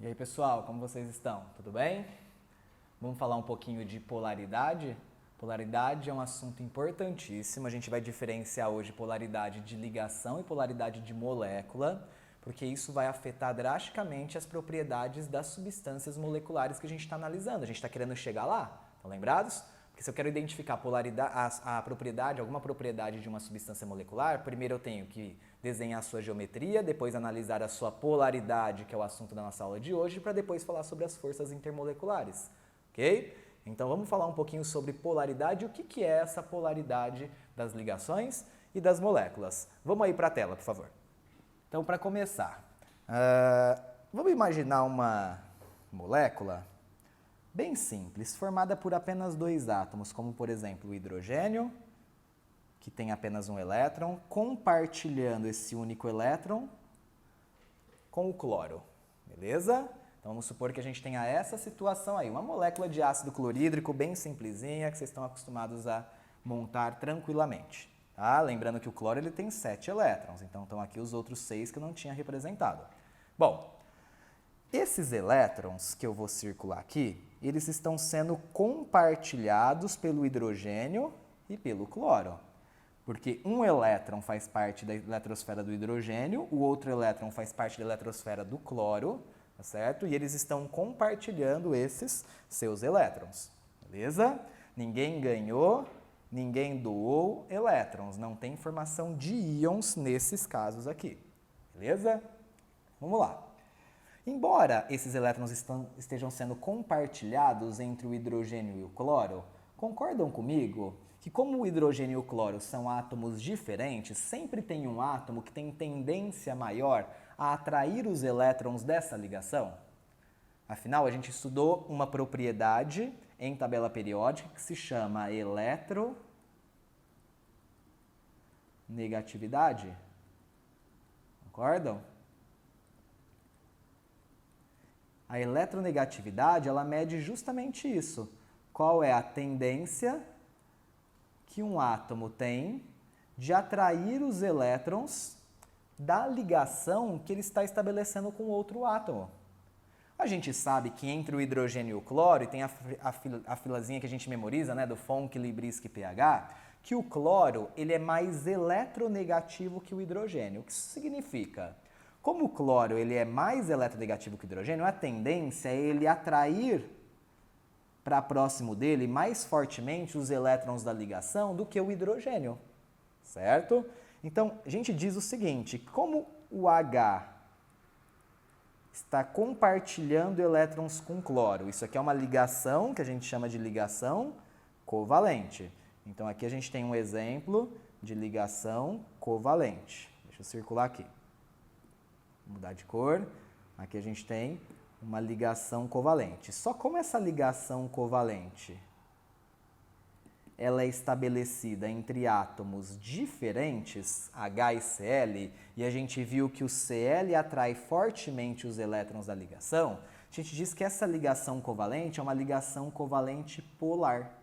E aí, pessoal, como vocês estão? Tudo bem? Vamos falar um pouquinho de polaridade? Polaridade é um assunto importantíssimo. A gente vai diferenciar hoje polaridade de ligação e polaridade de molécula, porque isso vai afetar drasticamente as propriedades das substâncias moleculares que a gente está analisando. A gente está querendo chegar lá? Estão lembrados? Porque se eu quero identificar a propriedade, alguma propriedade de uma substância molecular, primeiro eu tenho que desenhar a sua geometria, depois analisar a sua polaridade, que é o assunto da nossa aula de hoje, para depois falar sobre as forças intermoleculares, ok? Então vamos falar um pouquinho sobre polaridade e o que é essa polaridade das ligações e das moléculas. Vamos aí para a tela, por favor. Então, para começar, vamos imaginar uma molécula bem simples, formada por apenas dois átomos, como por exemplo o hidrogênio, que tem apenas um elétron, compartilhando esse único elétron com o cloro, beleza? Então vamos supor que a gente tenha essa situação aí, uma molécula de ácido clorídrico bem simplesinha, que vocês estão acostumados a montar tranquilamente. Tá? Lembrando que o cloro ele tem 7 elétrons, então estão aqui os outros 6 que eu não tinha representado. Bom, esses elétrons que eu vou circular aqui, eles estão sendo compartilhados pelo hidrogênio e pelo cloro. Porque um elétron faz parte da eletrosfera do hidrogênio, o outro elétron faz parte da eletrosfera do cloro, tá certo? E eles estão compartilhando esses seus elétrons, beleza? Ninguém ganhou, ninguém doou elétrons, não tem formação de íons nesses casos aqui, beleza? Vamos lá. Embora esses elétrons estejam sendo compartilhados entre o hidrogênio e o cloro, concordam comigo que como o hidrogênio e o cloro são átomos diferentes, sempre tem um átomo que tem tendência maior a atrair os elétrons dessa ligação? Afinal, a gente estudou uma propriedade em tabela periódica que se chama eletronegatividade. Concordam? A eletronegatividade, ela mede justamente isso. Qual é a tendência que um átomo tem de atrair os elétrons da ligação que ele está estabelecendo com outro átomo? A gente sabe que entre o hidrogênio e o cloro, e tem a filazinha que a gente memoriza, né, do Fonck, Librisky, pH, que o cloro ele é mais eletronegativo que o hidrogênio. O que isso significa? Como o cloro ele é mais eletronegativo que o hidrogênio, a tendência é ele atrair para próximo dele mais fortemente os elétrons da ligação do que o hidrogênio, certo? Então, a gente diz o seguinte, como o H está compartilhando elétrons com cloro, isso aqui é uma ligação que a gente chama de ligação covalente. Então, aqui a gente tem um exemplo de ligação covalente. Deixa eu circular aqui. Vou mudar de cor. Aqui a gente tem uma ligação covalente. Só como essa ligação covalente ela é estabelecida entre átomos diferentes, H e Cl, e a gente viu que o Cl atrai fortemente os elétrons da ligação, a gente diz que essa ligação covalente é uma ligação covalente polar.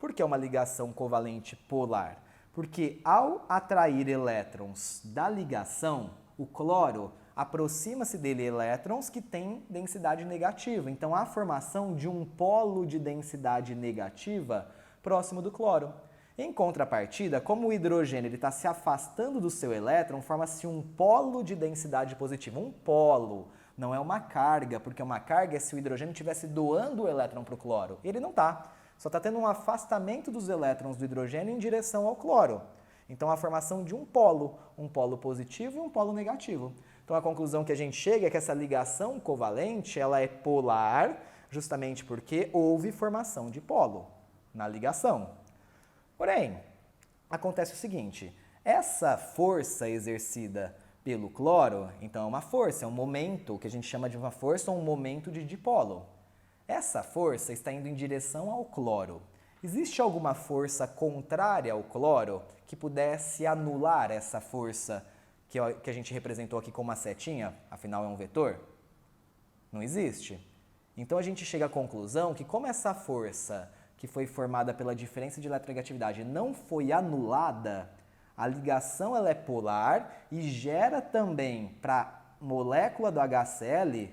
Por que é uma ligação covalente polar? Porque ao atrair elétrons da ligação, o cloro aproxima-se dele elétrons que têm densidade negativa. Então, há a formação de um polo de densidade negativa próximo do cloro. Em contrapartida, como o hidrogênio está se afastando do seu elétron, forma-se um polo de densidade positiva. Um polo, não é uma carga, porque uma carga é se o hidrogênio estivesse doando o elétron para o cloro. Ele não está. Só está tendo um afastamento dos elétrons do hidrogênio em direção ao cloro. Então, a formação de um polo positivo e um polo negativo. Então, a conclusão que a gente chega é que essa ligação covalente ela é polar, justamente porque houve formação de polo na ligação. Porém, acontece o seguinte, essa força exercida pelo cloro, então é uma força, é um momento que a gente chama de uma força ou um momento de dipolo. Essa força está indo em direção ao cloro. Existe alguma força contrária ao cloro que pudesse anular essa força que a gente representou aqui com uma setinha, afinal é um vetor? Não existe. Então a gente chega à conclusão que como essa força que foi formada pela diferença de eletronegatividade não foi anulada, a ligação ela é polar e gera também para a molécula do HCl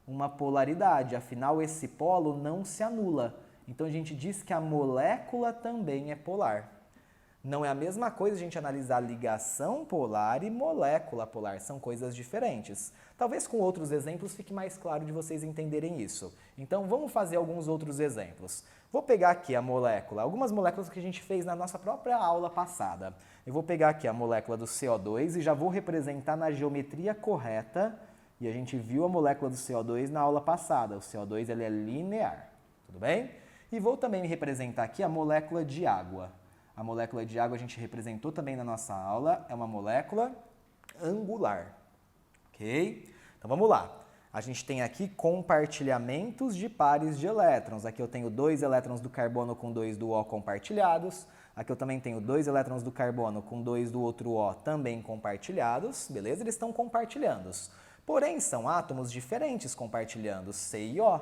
uma polaridade, afinal esse polo não se anula. Então a gente diz que a molécula também é polar. Não é a mesma coisa a gente analisar ligação polar e molécula polar, são coisas diferentes. Talvez com outros exemplos fique mais claro de vocês entenderem isso. Então vamos fazer alguns outros exemplos. Vou pegar aqui a molécula, algumas moléculas que a gente fez na nossa própria aula passada. Eu vou pegar aqui a molécula do CO2 e já vou representar na geometria correta. E a gente viu a molécula do CO2 na aula passada. O CO2 ele é linear, tudo bem? E vou também representar aqui a molécula de água. A molécula de água a gente representou também na nossa aula, é uma molécula angular, ok? Então vamos lá. A gente tem aqui compartilhamentos de pares de elétrons. Aqui eu tenho 2 elétrons do carbono com 2 do O compartilhados. Aqui eu também tenho 2 elétrons do carbono com 2 do outro O também compartilhados, beleza? Eles estão compartilhando. Porém, são átomos diferentes compartilhando C e O,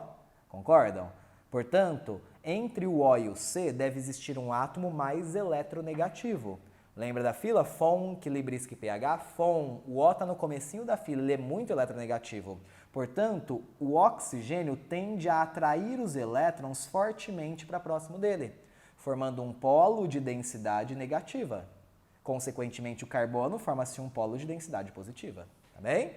concordam? Portanto, entre o O e o C deve existir um átomo mais eletronegativo. Lembra da fila? Fon, Equilibrisque, pH? Fon, o O está no comecinho da fila, ele é muito eletronegativo. Portanto, o oxigênio tende a atrair os elétrons fortemente para próximo dele, formando um polo de densidade negativa. Consequentemente, o carbono forma-se um polo de densidade positiva, tá bem?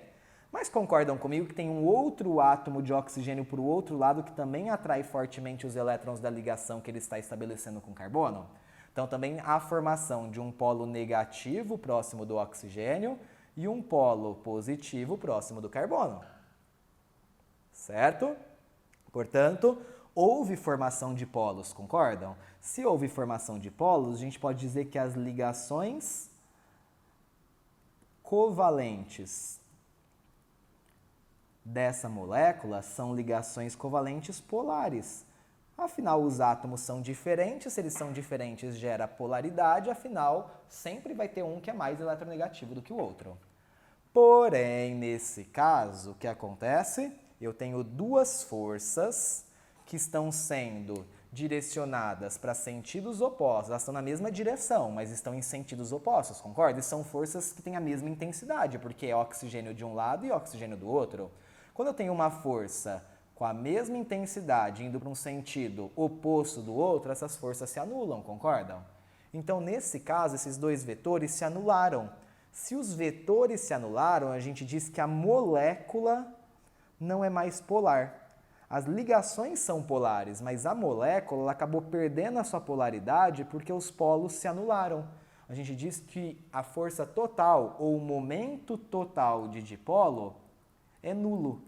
Mas concordam comigo que tem um outro átomo de oxigênio para o outro lado que também atrai fortemente os elétrons da ligação que ele está estabelecendo com carbono? Então também há a formação de um polo negativo próximo do oxigênio e um polo positivo próximo do carbono. Certo? Portanto, houve formação de polos, concordam? Se houve formação de polos, a gente pode dizer que as ligações covalentes dessa molécula são ligações covalentes polares. Afinal, os átomos são diferentes, se eles são diferentes gera polaridade, afinal, sempre vai ter um que é mais eletronegativo do que o outro. Porém, nesse caso, o que acontece? Eu tenho duas forças que estão sendo direcionadas para sentidos opostos. Elas estão na mesma direção, mas estão em sentidos opostos, concorda? E são forças que têm a mesma intensidade, porque é oxigênio de um lado e oxigênio do outro. Quando eu tenho uma força com a mesma intensidade indo para um sentido oposto do outro, essas forças se anulam, concordam? Então, nesse caso, esses dois vetores se anularam. Se os vetores se anularam, a gente diz que a molécula não é mais polar. As ligações são polares, mas a molécula ela acabou perdendo a sua polaridade porque os polos se anularam. A gente diz que a força total ou o momento total de dipolo é nulo,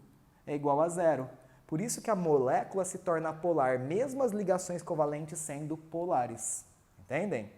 é igual a zero. Por isso que a molécula se torna polar, mesmo as ligações covalentes sendo polares. Entendem?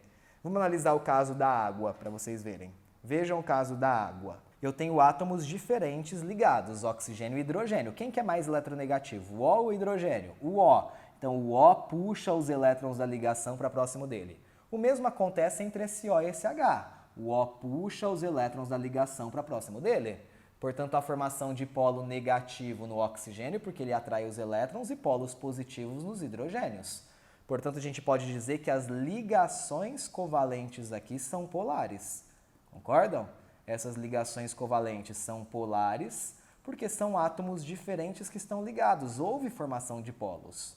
Vamos analisar o caso da água para vocês verem. Vejam o caso da água. Eu tenho átomos diferentes ligados, oxigênio e hidrogênio. Quem que é mais eletronegativo, o O ou o hidrogênio? O O. Então o O puxa os elétrons da ligação para próximo dele. O mesmo acontece entre esse O e esse H. O O puxa os elétrons da ligação para próximo dele. Portanto, a formação de polo negativo no oxigênio, porque ele atrai os elétrons, e polos positivos nos hidrogênios. Portanto, a gente pode dizer que as ligações covalentes aqui são polares. Concordam? Essas ligações covalentes são polares porque são átomos diferentes que estão ligados. Houve formação de polos.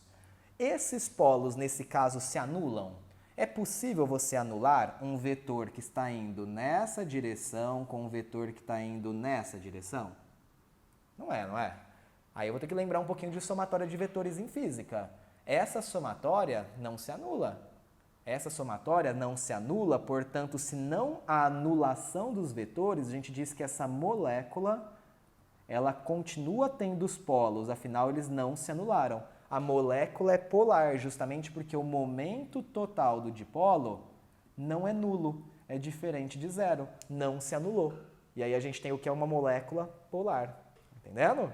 Esses polos, nesse caso, se anulam. É possível você anular um vetor que está indo nessa direção com um vetor que está indo nessa direção? Não é, não é? Aí eu vou ter que lembrar um pouquinho de somatória de vetores em física. Essa somatória não se anula. Essa somatória não se anula, portanto, se não há anulação dos vetores, a gente diz que essa molécula ela continua tendo os polos, afinal eles não se anularam. A molécula é polar, justamente porque o momento total do dipolo não é nulo, é diferente de zero, não se anulou. E aí a gente tem o que é uma molécula polar, entendendo?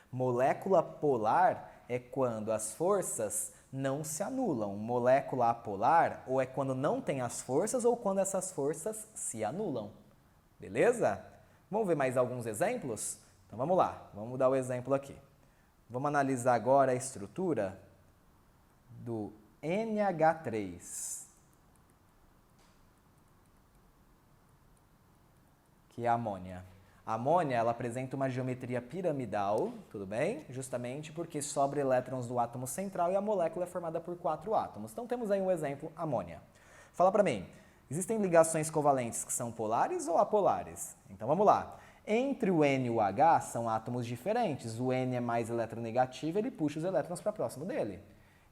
Molécula polar é quando as forças não se anulam. Molécula apolar ou é quando não tem as forças ou quando essas forças se anulam. Beleza? Vamos ver mais alguns exemplos? Então vamos lá, vamos dar o exemplo aqui. Vamos analisar agora a estrutura do NH3, que é a amônia. A amônia, ela apresenta uma geometria piramidal, tudo bem? Justamente porque sobra elétrons do átomo central e a molécula é formada por 4 átomos. Então temos aí um exemplo, amônia. Fala para mim, existem ligações covalentes que são polares ou apolares? Então vamos lá. Entre o N e o H são átomos diferentes. O N é mais eletronegativo, ele puxa os elétrons para próximo dele.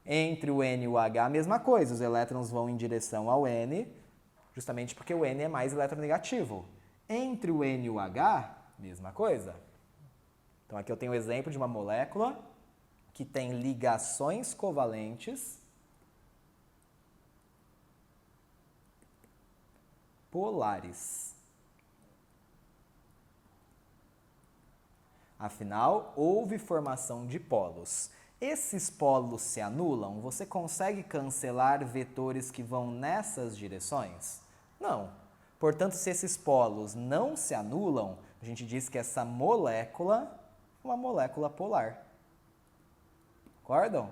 Entre o N e o H, a mesma coisa. Os elétrons vão em direção ao N, justamente porque o N é mais eletronegativo. Entre o N e o H, mesma coisa. Então aqui eu tenho o exemplo de uma molécula que tem ligações covalentes polares. Afinal, houve formação de polos. Esses polos se anulam? Você consegue cancelar vetores que vão nessas direções? Não. Portanto, se esses polos não se anulam, a gente diz que essa molécula é uma molécula polar. Concordam?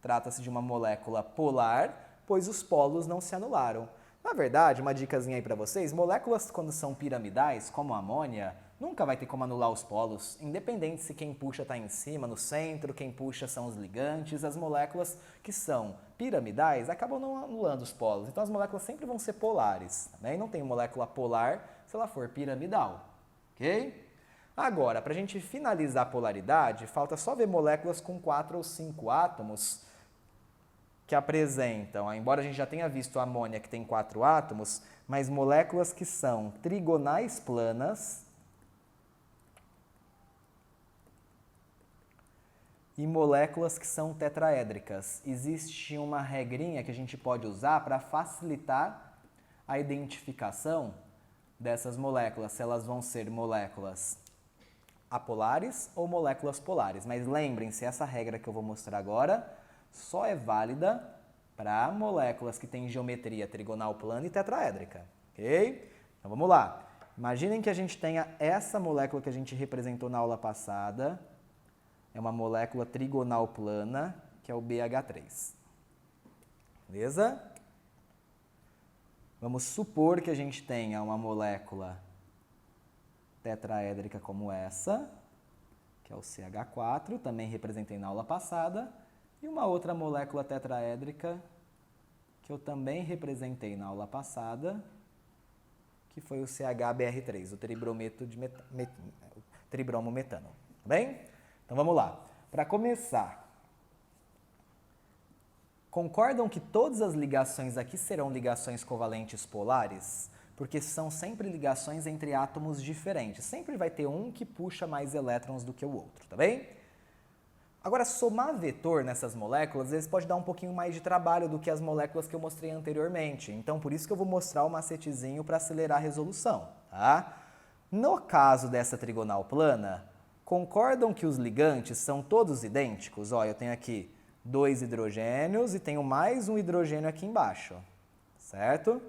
Trata-se de uma molécula polar, pois os polos não se anularam. Na verdade, uma dicasinha aí para vocês, moléculas quando são piramidais, como a amônia, nunca vai ter como anular os polos, independente se quem puxa está em cima, no centro, quem puxa são os ligantes, as moléculas que são piramidais acabam não anulando os polos. Então as moléculas sempre vão ser polares, né? E não tem molécula polar se ela for piramidal, ok? Agora, para a gente finalizar a polaridade, falta só ver moléculas com 4 ou 5 átomos que apresentam, embora a gente já tenha visto a amônia que tem 4 átomos, mas moléculas que são trigonais planas e moléculas que são tetraédricas. Existe uma regrinha que a gente pode usar para facilitar a identificação dessas moléculas, se elas vão ser moléculas apolares ou moléculas polares. Mas lembrem-se, essa regra que eu vou mostrar agora só é válida para moléculas que têm geometria trigonal plana e tetraédrica, ok? Então vamos lá. Imaginem que a gente tenha essa molécula que a gente representou na aula passada, é uma molécula trigonal plana, que é o BH3. Beleza? Vamos supor que a gente tenha uma molécula tetraédrica como essa, que é o CH4, também representei na aula passada, e uma outra molécula tetraédrica que eu também representei na aula passada, que foi o CHBr3, o tribromometano. Tá bem? Então vamos lá. Para começar, concordam que todas as ligações aqui serão ligações covalentes polares? Porque são sempre ligações entre átomos diferentes. Sempre vai ter um que puxa mais elétrons do que o outro, tá bem? Agora, somar vetor nessas moléculas, às vezes pode dar um pouquinho mais de trabalho do que as moléculas que eu mostrei anteriormente. Então, por isso que eu vou mostrar o macetezinho para acelerar a resolução, tá? No caso dessa trigonal plana, concordam que os ligantes são todos idênticos? Ó, eu tenho aqui 2 hidrogênios e tenho mais um hidrogênio aqui embaixo, certo?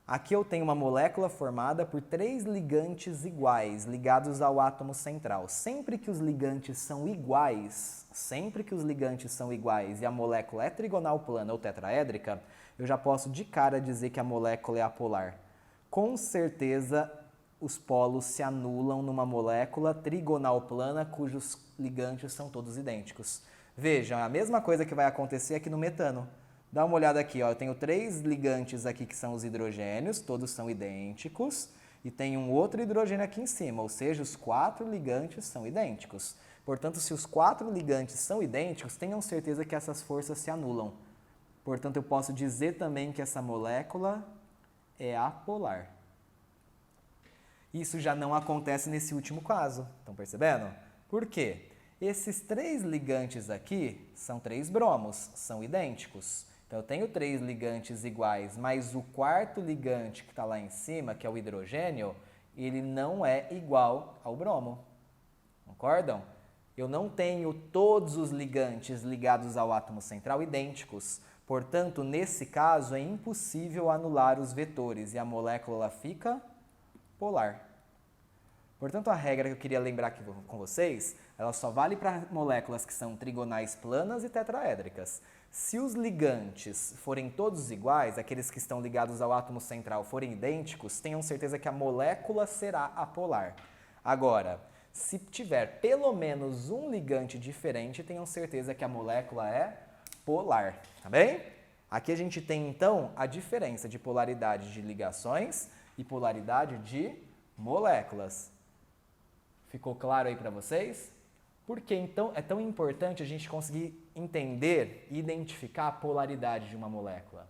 Aqui eu tenho uma molécula formada por 3 ligantes iguais, ligados ao átomo central. Sempre que os ligantes são iguais e a molécula é trigonal plana ou tetraédrica, eu já posso de cara dizer que a molécula é apolar. Com certeza, os polos se anulam numa molécula trigonal plana cujos ligantes são todos idênticos. Vejam, é a mesma coisa que vai acontecer aqui no metano. Dá uma olhada aqui, ó. Eu tenho 3 ligantes aqui que são os hidrogênios, todos são idênticos, e tem um outro hidrogênio aqui em cima, ou seja, os 4 ligantes são idênticos. Portanto, se os 4 ligantes são idênticos, tenham certeza que essas forças se anulam. Portanto, eu posso dizer também que essa molécula é apolar. Isso já não acontece nesse último caso, estão percebendo? Por quê? Esses 3 ligantes aqui são 3 bromos, são idênticos. Então, eu tenho 3 ligantes iguais, mas o 4º ligante que está lá em cima, que é o hidrogênio, ele não é igual ao bromo. Concordam? Eu não tenho todos os ligantes ligados ao átomo central idênticos. Portanto, nesse caso, é impossível anular os vetores e a molécula fica polar. Portanto, a regra que eu queria lembrar aqui com vocês, ela só vale para moléculas que são trigonais planas e tetraédricas. Se os ligantes forem todos iguais, aqueles que estão ligados ao átomo central forem idênticos, tenham certeza que a molécula será apolar. Agora, se tiver pelo menos um ligante diferente, tenham certeza que a molécula é polar, tá bem? Aqui a gente tem então a diferença de polaridade de ligações e polaridade de moléculas. Ficou claro aí para vocês? Por que então é tão importante a gente conseguir entender e identificar a polaridade de uma molécula?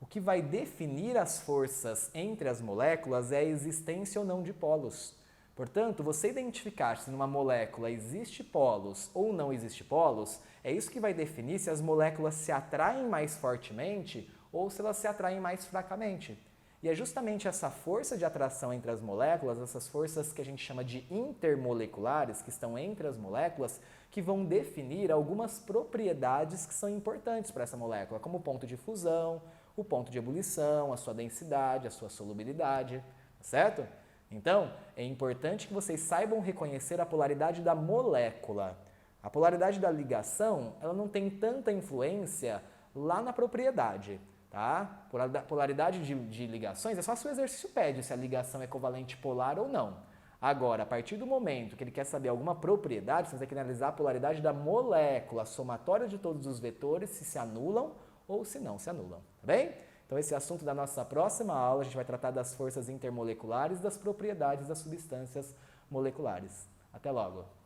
O que vai definir as forças entre as moléculas é a existência ou não de polos. Portanto, você identificar se numa molécula existe polos ou não existe polos, é isso que vai definir se as moléculas se atraem mais fortemente ou se elas se atraem mais fracamente. E é justamente essa força de atração entre as moléculas, essas forças que a gente chama de intermoleculares, que estão entre as moléculas, que vão definir algumas propriedades que são importantes para essa molécula, como o ponto de fusão, o ponto de ebulição, a sua densidade, a sua solubilidade, certo? Então, é importante que vocês saibam reconhecer a polaridade da molécula. A polaridade da ligação, ela não tem tanta influência lá na propriedade. Tá? Polaridade de ligações é só se o exercício pede se a ligação é covalente polar ou não. Agora, a partir do momento que ele quer saber alguma propriedade, você vai ter que analisar a polaridade da molécula, a somatória de todos os vetores, se anulam ou se não se anulam. Tá bem? Então esse é o assunto da nossa próxima aula. A gente vai tratar das forças intermoleculares e das propriedades das substâncias moleculares. Até logo!